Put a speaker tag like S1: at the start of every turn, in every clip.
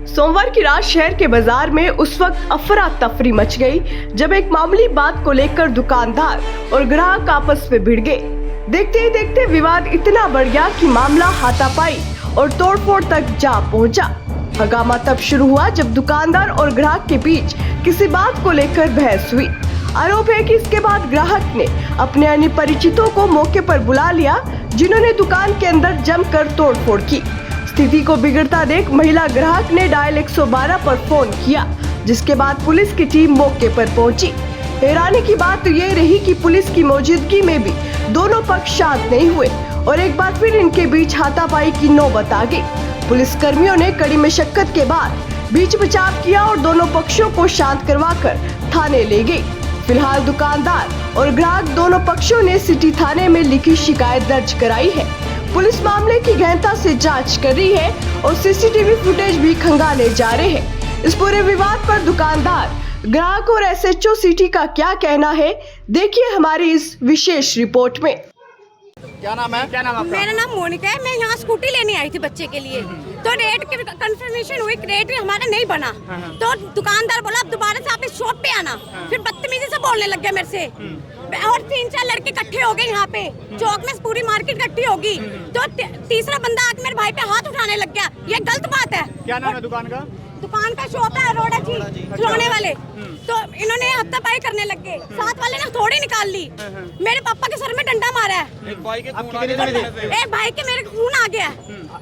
S1: सोमवार की रात शहर के बाजार में उस वक्त अफरा तफरी मच गई जब एक मामूली बात को लेकर दुकानदार और ग्राहक आपस में भिड़ गए। देखते ही देखते विवाद इतना बढ़ गया कि मामला हाथापाई और तोड़फोड़ तक जा पहुंचा। हंगामा तब शुरू हुआ जब दुकानदार और ग्राहक के बीच किसी बात को लेकर बहस हुई। आरोप है कि इसके बाद ग्राहक ने अपने अन्य परिचितों को मौके पर बुला लिया, जिन्होंने दुकान के अंदर जमकर तोड़फोड़ की। स्थिति को बिगड़ता देख महिला ग्राहक ने डायल 112 पर फोन किया, जिसके बाद पुलिस की टीम मौके पर पहुंची। हैरानी की बात तो ये रही कि पुलिस की मौजूदगी में भी दोनों पक्ष शांत नहीं हुए और एक बार फिर इनके बीच हाथापाई की नौबत आ गई। पुलिस कर्मियों ने कड़ी मशक्कत के बाद बीच बचाव किया और दोनों पक्षों को शांत करवाकर थाने ले गई। फिलहाल दुकानदार और ग्राहक दोनों पक्षों ने सिटी थाने में लिखी शिकायत दर्ज कराई है। पुलिस मामले की गहनता से जांच कर रही है और सीसीटीवी फुटेज भी खंगाले जा रहे हैं। इस पूरे विवाद पर दुकानदार, ग्राहक और एसएचओ सिटी का क्या कहना है, देखिए हमारी इस विशेष रिपोर्ट में।
S2: क्या नाम है? क्या नाम आपका?
S3: मेरा नाम मोनिका है। मैं यहाँ स्कूटी लेने आई थी बच्चे के लिए, तो रेट की कंफर्मेशन हुई, रेट हमारा नहीं बना। तो दुकानदार बोला अब दोबारा से आप इस शॉप पे आना। फिर बदतमीजी से बोलने लग गया मेरे से और 3-4 लड़के इकट्ठे हो गए यहाँ पे चौक में, पूरी मार्केट इकट्ठी होगी। तो तीसरा बंदा आके मेरे भाई पे हाथ उठाने लग गया। ये गलत बात है।
S2: क्या नाम है दुकान का?
S3: दुकान का शॉप है अरोड़ा जी खिलौने वाले। तो इन्होंने हाथापाई करने लग गए। साथ वाले ने थोड़ी निकाल ली। मेरे पापा के सर में डंडा मारा है। एक भाई के मेरे खून आ गया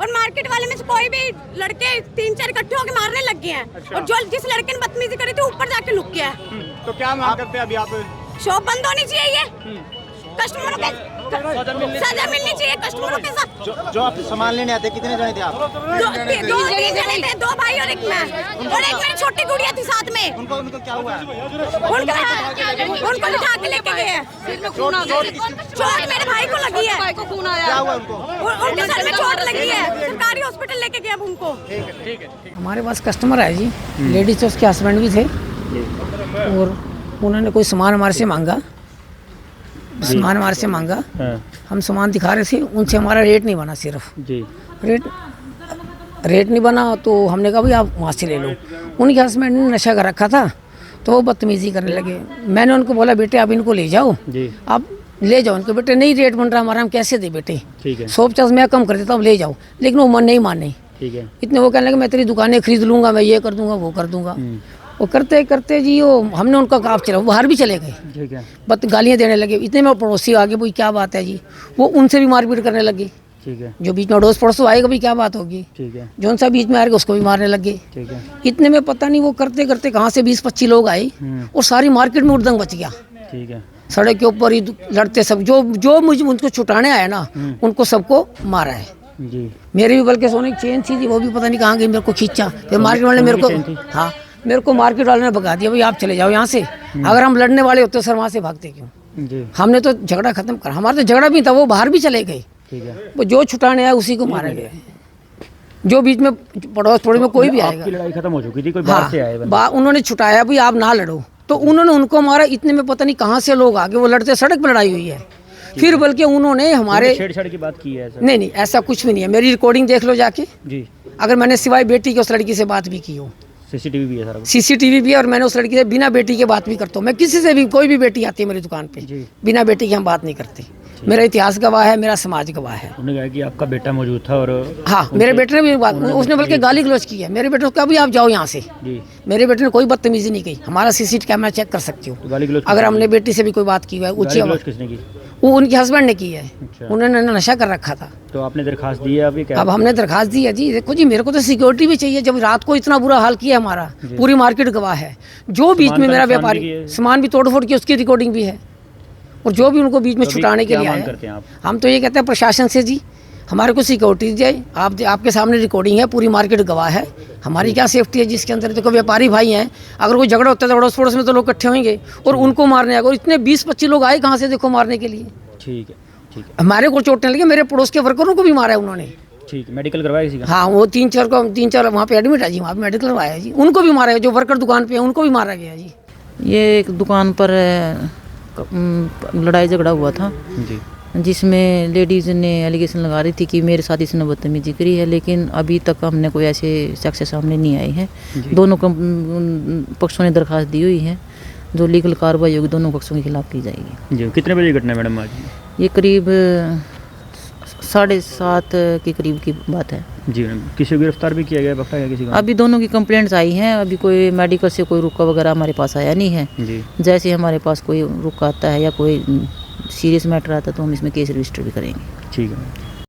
S3: और मार्केट वाले में से कोई भी लड़के 3-4 इकट्ठे होकर मारने लग गए हैं। और जो जिस लड़के ने बदतमीजी करी थी ऊपर जाके लुक गया है।
S2: तो क्या मांग करते हैं अभी आप?
S3: शॉप बंद होनी चाहिए, कस्टमरों के सजा मिलनी चाहिए कस्टमरों के साथ।
S2: जो आप सामान लेने आते कितने जने थे आप?
S3: दो जने थे, 2 भाई और एक मैं, और एक मेरी छोटी गुड़िया थी साथ में।
S2: उनको क्या हुआ?
S3: उनको लिखा के लेके गए हैं। चोट मेरे भाई को लगी है।
S2: क्या हुआ उनको?
S3: उनके सर में चोट लगी है। सरकारी हॉस्पिटल लेके गए अब उनको।
S2: ठीक है।
S4: हमारे पास कस्टमर है जी, लेडीज थे, उसके हस्बैंड भी थे और उन्होंने कोई सामान हमारे से मांगा। हम सामान दिखा रहे थे, उनसे हमारा रेट नहीं बना। सिर्फ जी रेट नहीं बना तो हमने कहा भाई आप वहाँ से ले लो। उनके हस्बैंड ने नशा कर रखा था तो वो बदतमीजी करने लगे। मैंने उनको बोला बेटे आप इनको ले जाओ जी, आप ले जाओ इनको। बेटे नहीं रेट बन रहा हमारा, हम कैसे दे बेटे, 150 मैं कम कर देता हूँ, ले जाओ। लेकिन वो मन नहीं माने। इतने वो कहने लगे मैं तेरी दुकानें खरीद लूँगा, मैं ये कर दूँगा वो कर दूँगा। वो करते करते जी वो हमने उनका काम चला, बाहर भी चले गए, बस गालियाँ देने लगे। इतने में पड़ोसी आगे, भाई क्या बात है जी, वो उनसे भी मारपीट करने लगे। जो बीच में अड़ोस पड़ोस आएगा भाई क्या बात होगी, जो उनसा बीच में आएगा उसको भी मारने लगे। इतने में पता नहीं वो करते करते कहाँ से 20-25 लोग आए और सारी मार्केट में उड़दंग बच गया। सड़क के ऊपर ही लड़ते सब, जो मुझे उनको छुटाने आया ना उनको सबको मारा है जी। मेरे भी बल्कि सोने की चेन थी वो भी पता नहीं कहाँ गई, मेरे को खींचा। फिर मार्केट वाले मेरे को मार्केट वाले ने भगा दिया, भाई आप चले जाओ यहाँ से। अगर हम लड़ने वाले होते सर वहाँ से भागते क्यों? हमने तो झगड़ा खत्म कर, हमारा तो झगड़ा भी था, वो बाहर भी चले गए। वो जो छुटाने आया उसी को मारा गया। जो बीच में पड़ोस पड़ोस में कोई भी आएगा।
S2: लड़ाई खत्म हो चुकी थी, कोई बाहर से आए,
S4: उन्होंने छुटाया भाई आप ना लड़ो, तो उन्होंने उनको मारा। इतने में पता नहीं कहाँ से लोग आगे, वो लड़ते सड़क पर लड़ाई हुई है। फिर बल्कि उन्होंने हमारे
S2: छेड़छाड़ की बात की है?
S4: नहीं ऐसा कुछ भी नहीं है। मेरी रिकॉर्डिंग देख लो जाके जी, अगर मैंने सिवाय बेटी की उस लड़की से बात भी की हो।
S2: सीसीटीवी भी है सारा?
S4: सीसीटीवी भी है और मैंने उस लड़की से बिना बेटी के बात भी करता हूँ। मैं किसी से भी, कोई भी बेटी आती है मेरी दुकान पे, बिना बेटी के हम बात नहीं करते। मेरा इतिहास गवाह है, मेरा समाज गवाह है।
S2: उन्होंने कहा कि आपका बेटा मौजूद था और
S4: हाँ मेरे बेटे ने भी बात, उसने बल्कि गाली गलौज की है। मेरे बेटे को कहा भी आप जाओ यहाँ से। मेरे बेटे ने कोई बदतमीजी नहीं की। हमारा सीसीटीवी कैमरा चेक कर सकती हूँ। अगर हमने बेटी से भी कोई बात की है ऊंची आवाज, वो उनके हस्बैंड ने की है।
S2: अच्छा।
S4: उन्होंने नशा कर रखा था।
S2: तो आपने दरखास्त दी है अभी क्या?
S4: अब हमने दरखास्त दी है जी। देखो जी, मेरे को तो सिक्योरिटी भी चाहिए। जब रात को इतना बुरा हाल किया हमारा, पूरी मार्केट गवाह है। जो बीच में
S2: का
S4: मेरा
S2: नुकसान भी
S4: व्यापारी
S2: किया है।
S4: सामान भी तोड़ फोड़ की, उसकी रिकॉर्डिंग भी है। और जो भी उनको बीच में
S2: तो अभी
S4: छुटाने के
S2: क्या
S4: लिए
S2: मांग
S4: आया,
S2: करते हैं आप?
S4: हम तो ये कहते हैं प्रशासन से जी, हमारे को सिक्योरिटी दी जाए। आपके सामने रिकॉर्डिंग है, पूरी मार्केट गवाह है। हमारी क्या सेफ्टी है जिसके अंदर? देखो व्यापारी भाई हैं, अगर कोई झगड़ा होता है तो अड़ोस पड़ोस में तो लोग इकट्ठे होंगे और उनको मारने आएगा। और इतने 20-25 लोग आए कहाँ से देखो मारने के लिए।
S2: ठीक है, ठीक है,
S4: हमारे को चोटने लगे, मेरे पड़ोस के वर्करों को भी मारा है उन्होंने।
S2: ठीक है। मेडिकल करवाया किसी का?
S4: हाँ, वो 3-4 वहाँ पे एडमिट है जी, वहाँ पे मेडिकल करवाया है जी। उनको भी मारा है, जो वर्कर दुकान पे है उनको भी मारा गया है जी।
S5: ये एक दुकान पर लड़ाई झगड़ा हुआ था,
S2: जी।
S5: जिसमें लेडीज़ ने एलिगेशन लगा रही थी कि मेरे साथ इसने बदतमीजी करी है, लेकिन अभी तक हमने कोई ऐसे शख्स सामने नहीं आए हैं। दोनों पक्षों ने दरखास्त दी हुई है। जो लीगल कार्रवाई होगी दोनों पक्षों के खिलाफ की जाएगी।
S2: जी। कितने बजे घटना है मैडम आज?
S5: ये करीब 7:30 के करीब की बात है।
S2: जी मैडम। किसी को गिरफ्तार भी किया गया, पकड़ा गया किसी को?
S5: अभी दोनों की कंप्लेंट्स आई हैं। अभी कोई मेडिकल से कोई रुका वगैरह हमारे पास आया नहीं है।
S2: जी।
S5: जैसे हमारे पास कोई रुका आता है या कोई सीरियस मैटर आता है तो हम इसमें केस रजिस्टर भी करेंगे।
S2: ठीक है।